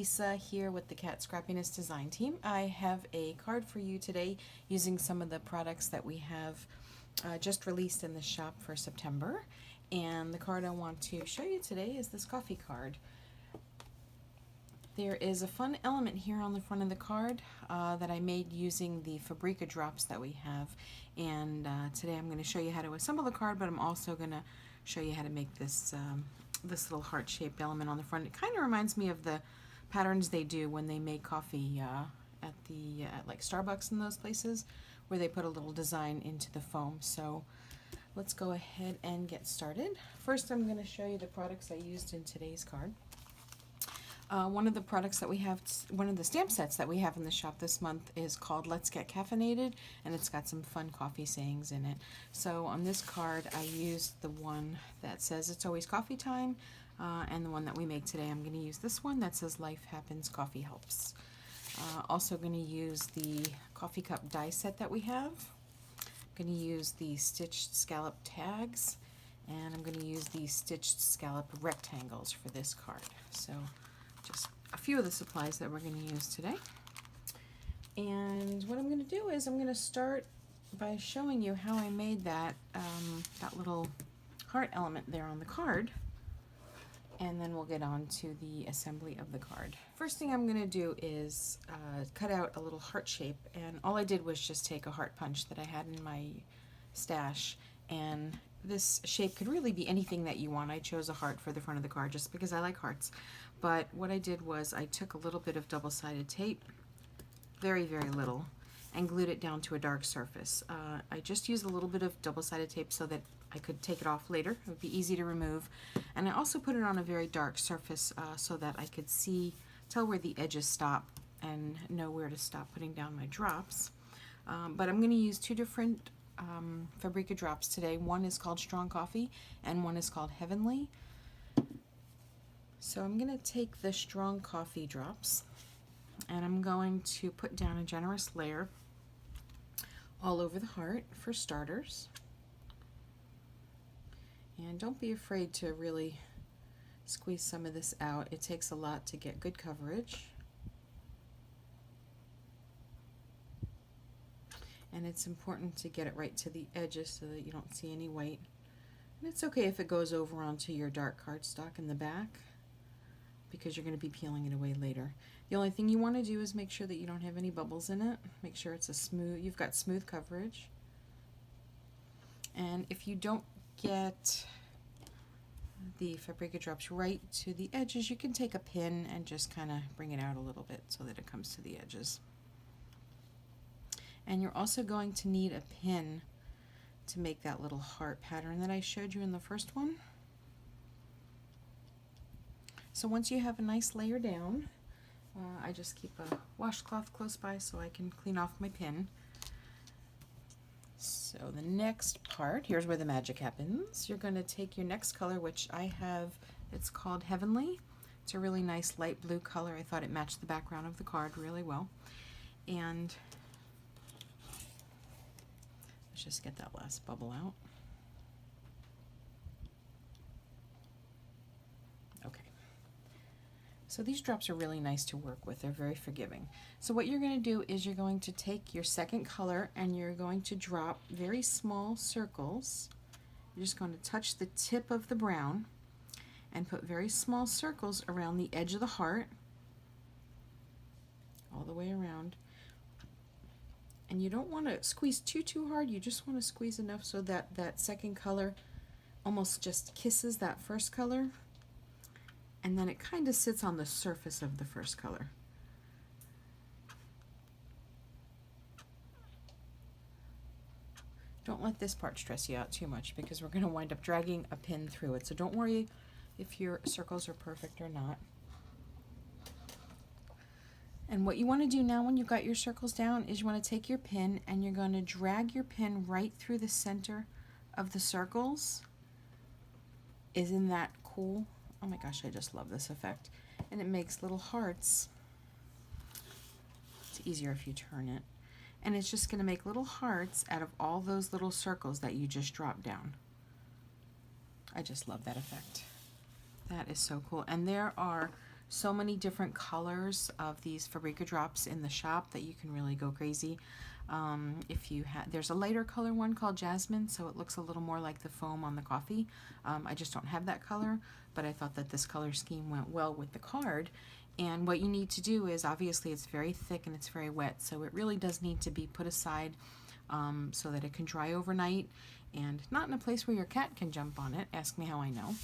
Lisa here with the Cat Scrappiness design team. I have a card for you today using some of the products that we have just released in the shop for September. And the card I want to show you today is this coffee card. There is a fun element here on the front of the card that I made using the Fabrika drops that we have. And today I'm going to show you how to assemble the card, but I'm also going to show you how to make this this little heart-shaped element on the front. It kind of reminds me of the patterns they do when they make coffee at like Starbucks and those places, where they put a little design into the foam. So let's go ahead and get started. First, I'm going to show you the products I used in today's card. One of the products that we have, one of the stamp sets that we have in the shop this month is called Let's Get Caffeinated, and it's got some fun coffee sayings in it. So on this card I used the one that says it's always coffee time, and the one that we make today I'm going to use this one that says Life Happens, Coffee Helps. Also going to use the Coffee Cup Die set that we have. I'm going to use the stitched scallop tags, and I'm going to use the stitched scallop rectangles for this card. So just a few of the supplies that we're going to use today. And what I'm going to do is I'm going to start by showing you how I made that that little heart element there on the card, and then we'll get on to the assembly of the card. First thing I'm going to do is cut out a little heart shape, and all I did was just take a heart punch that I had in my stash, and this shape could really be anything that you want. I chose a heart for the front of the card just because I like hearts. But what I did was I took a little bit of double-sided tape, very, very little, and glued it down to a dark surface. I just used a little bit of double-sided tape so that I could take it off later. It would be easy to remove. And I also put it on a very dark surface so that I could tell where the edges stop and know where to stop putting down my drops. But I'm going to use two different Fabrika drops today. One is called Strong Coffee and one is called Heavenly. So I'm going to take the Strong Coffee drops and I'm going to put down a generous layer all over the heart for starters. And don't be afraid to really squeeze some of this out. It takes a lot to get good coverage. And it's important to get it right to the edges so that you don't see any white. And it's okay if it goes over onto your dark cardstock in the back, because you're going to be peeling it away later. The only thing you want to do is make sure that you don't have any bubbles in it. Make sure it's you've got smooth coverage. And if you don't get the Fabrika drops right to the edges, you can take a pin and just kind of bring it out a little bit so that it comes to the edges. And you're also going to need a pin to make that little heart pattern that I showed you in the first one. So once you have a nice layer down, I just keep a washcloth close by so I can clean off my pin. So the next part, here's where the magic happens. You're going to take your next color, which I have, it's called Heavenly. It's a really nice light blue color. I thought it matched the background of the card really well. And let's just get that last bubble out. Okay. So these drops are really nice to work with. They're very forgiving. So what you're going to do is you're going to take your second color and you're going to drop very small circles. You're just going to touch the tip of the brown and put very small circles around the edge of the heart, all the way around. And you don't want to squeeze too hard. You just want to squeeze enough so that that second color almost just kisses that first color, and then it kind of sits on the surface of the first color. Don't let this part stress you out too much, because we're going to wind up dragging a pin through it. So don't worry if your circles are perfect or not. And what you want to do now when you've got your circles down is you want to take your pin and you're going to drag your pin right through the center of the circles. Isn't that cool? Oh my gosh, I just love this effect. And it makes little hearts. It's easier if you turn it. And it's just going to make little hearts out of all those little circles that you just dropped down. I just love that effect. That is so cool. And there are so many different colors of these Fabrika drops in the shop that you can really go crazy. If you there's a lighter color one called Jasmine, so it looks a little more like the foam on the coffee. I just don't have that color, but I thought that this color scheme went well with the card. And what you need to do is, obviously it's very thick and it's very wet, so it really does need to be put aside so that it can dry overnight, and not in a place where your cat can jump on it. Ask me how I know.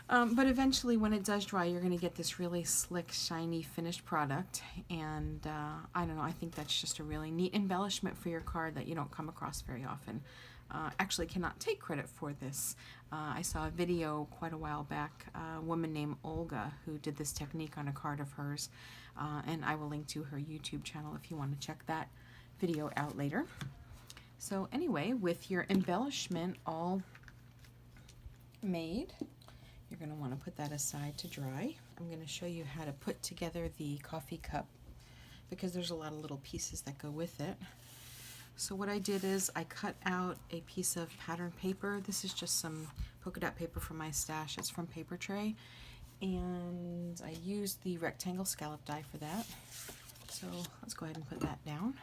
But eventually when it does dry, you're going to get this really slick, shiny, finished product. And I don't know, I think that's just a really neat embellishment for your card that you don't come across very often. Actually cannot take credit for this. I saw a video quite a while back, a woman named Olga who did this technique on a card of hers. And I will link to her YouTube channel if you want to check that video out later. So anyway, with your embellishment all made, you're going to want to put that aside to dry. I'm going to show you how to put together the coffee cup because there's a lot of little pieces that go with it. So what I did is I cut out a piece of pattern paper. This is just some polka dot paper from my stash. It's from Paper Tray. And I used the rectangle scallop die for that. So let's go ahead and put that down.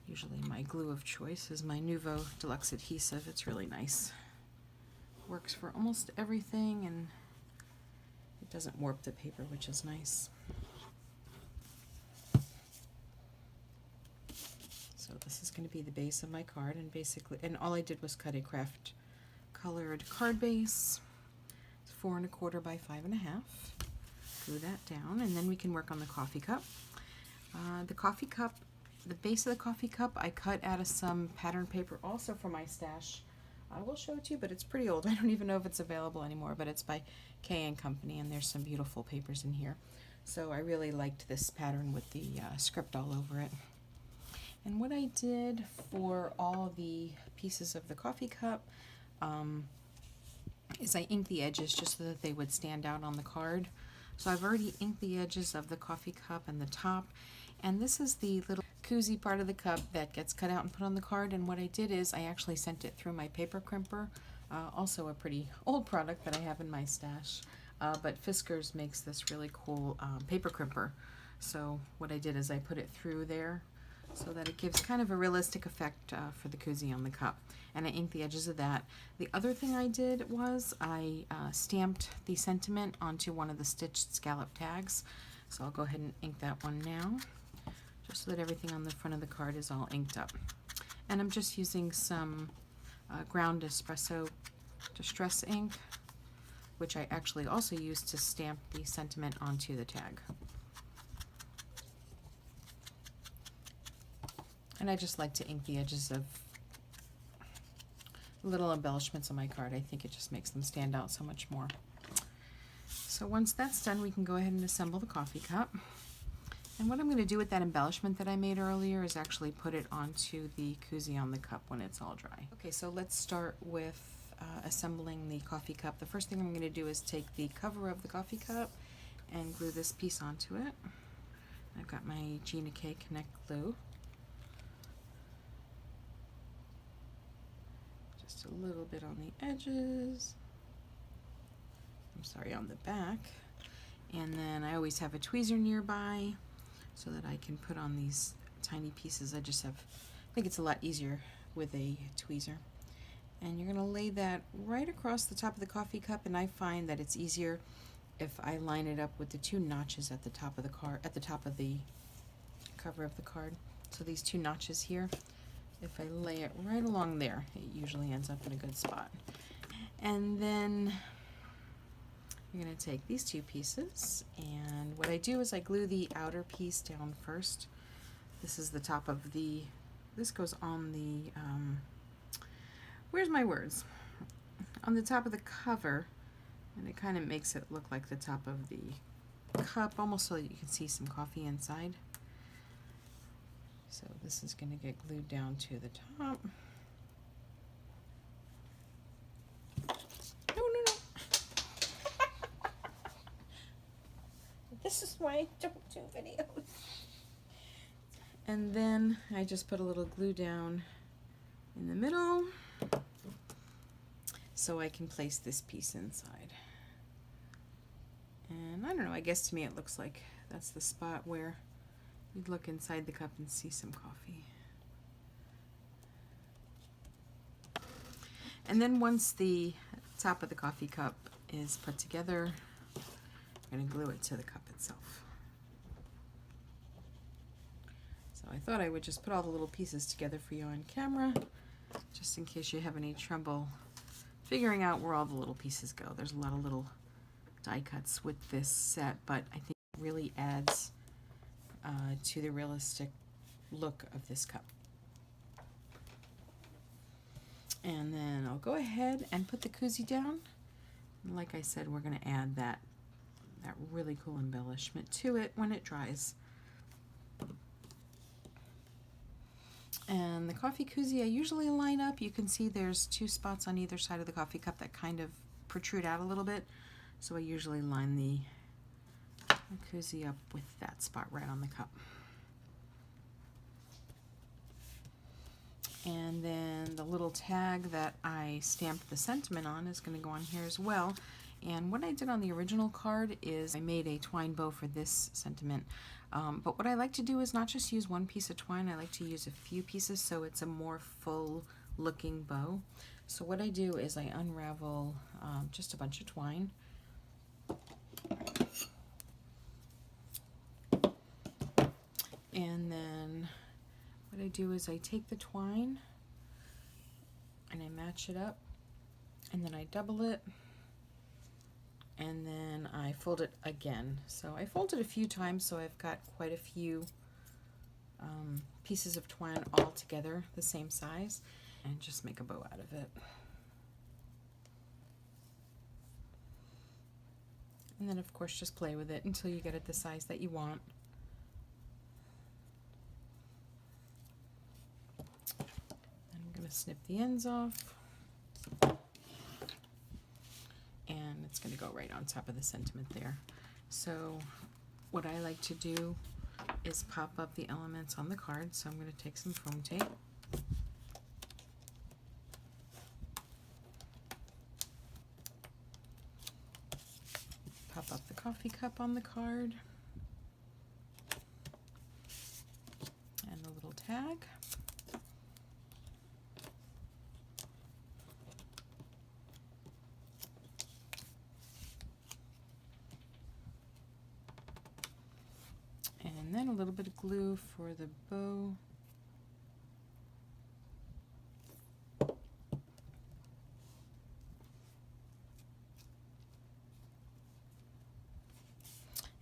Usually my glue of choice is my Nuvo Deluxe Adhesive. It's really nice. Works for almost everything, and it doesn't warp the paper, which is nice. So this is going to be the base of my card, and basically, and all I did was cut a craft colored card base. It's 4 1/4 by 5 1/2. Glue that down, and then we can work on the coffee cup. The coffee cup, the base of the coffee cup, I cut out of some pattern paper, also from my stash. I will show it to you, but it's pretty old. I don't even know if it's available anymore, but it's by K & Company, and there's some beautiful papers in here. So I really liked this pattern with the script all over it. And what I did for all the pieces of the coffee cup is I inked the edges just so that they would stand out on the card. So I've already inked the edges of the coffee cup and the top, and this is the little koozie part of the cup that gets cut out and put on the card. And what I did is I actually sent it through my paper crimper, also a pretty old product that I have in my stash, but Fiskars makes this really cool paper crimper. So what I did is I put it through there so that it gives kind of a realistic effect for the koozie on the cup, and I inked the edges of that. The other thing I did was I stamped the sentiment onto one of the stitched scallop tags, so I'll go ahead and ink that one now, just so that everything on the front of the card is all inked up. And I'm just using some ground espresso distress ink, which I actually also used to stamp the sentiment onto the tag. And I just like to ink the edges of little embellishments on my card. I think it just makes them stand out so much more. So once that's done, we can go ahead and assemble the coffee cup. And what I'm going to do with that embellishment that I made earlier is actually put it onto the koozie on the cup when it's all dry. Okay, so let's start with assembling the coffee cup. The first thing I'm going to do is take the cover of the coffee cup and glue this piece onto it. I've got my Gina K Connect glue. Just a little bit on the edges. I'm sorry, on the back. And then I always have a tweezer nearby so that I can put on these tiny pieces. I think it's a lot easier with a tweezer. And you're going to lay that right across the top of the coffee cup, and I find that it's easier if I line it up with the 2 notches at the top of the card, at the top of the cover of the card. So these 2 notches here, if I lay it right along there, it usually ends up in a good spot. And then you're going to take these 2 pieces, and what I do is I glue the outer piece down first. This is the top of this goes on the, where's my words? On the top of the cover, and it kind of makes it look like the top of the cup, almost so that you can see some coffee inside. So this is going to get glued down to the top. This is why I don't do videos. And then I just put a little glue down in the middle so I can place this piece inside. And I don't know, I guess to me it looks like that's the spot where you'd look inside the cup and see some coffee. And then once the top of the coffee cup is put together, I'm going to glue it to the cup itself. So I thought I would just put all the little pieces together for you on camera, just in case you have any trouble figuring out where all the little pieces go. There's a lot of little die cuts with this set, but I think it really adds to the realistic look of this cup. And then I'll go ahead and put the koozie down. And like I said, we're going to add that really cool embellishment to it when it dries. And the coffee koozie I usually line up. You can see there's two spots on either side of the coffee cup that kind of protrude out a little bit. So I usually line the koozie up with that spot right on the cup. And then the little tag that I stamped the sentiment on is going to go on here as well. And what I did on the original card is I made a twine bow for this sentiment. But what I like to do is not just use one piece of twine, I like to use a few pieces so it's a more full looking bow. So what I do is I unravel just a bunch of twine. And then what I do is I take the twine and I match it up, and then I double it, and then I fold it again. So I fold it a few times, so I've got quite a few pieces of twine all together the same size, and just make a bow out of it. And then of course just play with it until you get it the size that you want. I'm going to snip the ends off, and it's going to go right on top of the sentiment there. So what I like to do is pop up the elements on the card. So I'm going to take some foam tape, pop up the coffee cup on the card, and the little tag. And then a little bit of glue for the bow.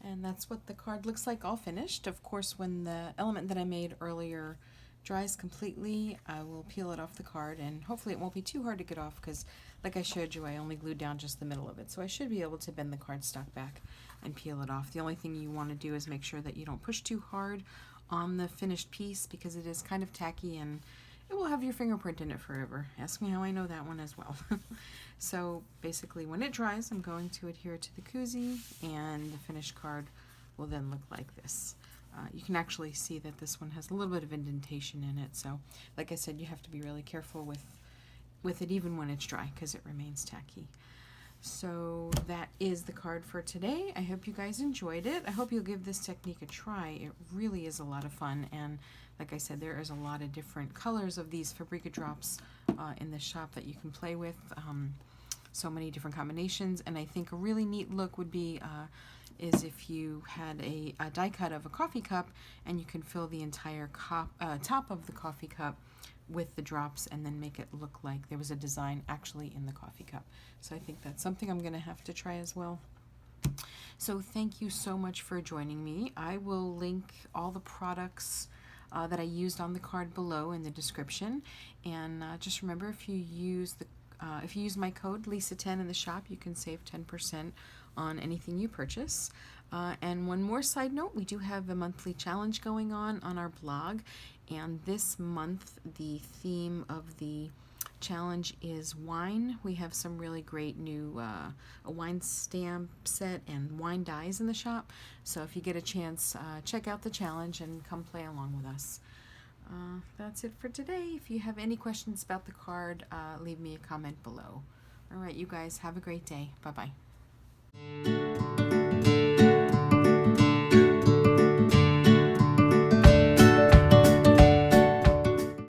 And that's what the card looks like all finished. Of course, when the element that I made earlier dries completely, I will peel it off the card, and hopefully it won't be too hard to get off because, like I showed you, I only glued down just the middle of it. So I should be able to bend the cardstock back and peel it off. The only thing you want to do is make sure that you don't push too hard on the finished piece because it is kind of tacky and it will have your fingerprint in it forever. Ask me how I know that one as well. So basically when it dries, I'm going to adhere to the koozie, and the finished card will then look like this. You can actually see that this one has a little bit of indentation in it, so like I said, you have to be really careful with it even when it's dry because it remains tacky. So that is the card for today. I hope you guys enjoyed it. I hope you'll give this technique a try. It really is a lot of fun, and like I said, there is a lot of different colors of these Fabrika drops in the shop that you can play with. So many different combinations, and I think a really neat look would be is if you had a die cut of a coffee cup and you can fill the entire top of the coffee cup with the drops and then make it look like there was a design actually in the coffee cup. So I think that's something I'm going to have to try as well. So thank you so much for joining me. I will link all the products that I used on the card below in the description, and just remember, if you use my code Lisa10 in the shop, you can save 10% on anything you purchase. And one more side note, we do have a monthly challenge going on our blog, and this month the theme of the challenge is wine. We have some really great new a wine stamp set and wine dies in the shop, so if you get a chance, check out the challenge and come play along with us. That's it for today. If you have any questions about the card, leave me a comment below. All right, you guys, have a great day. Bye-bye.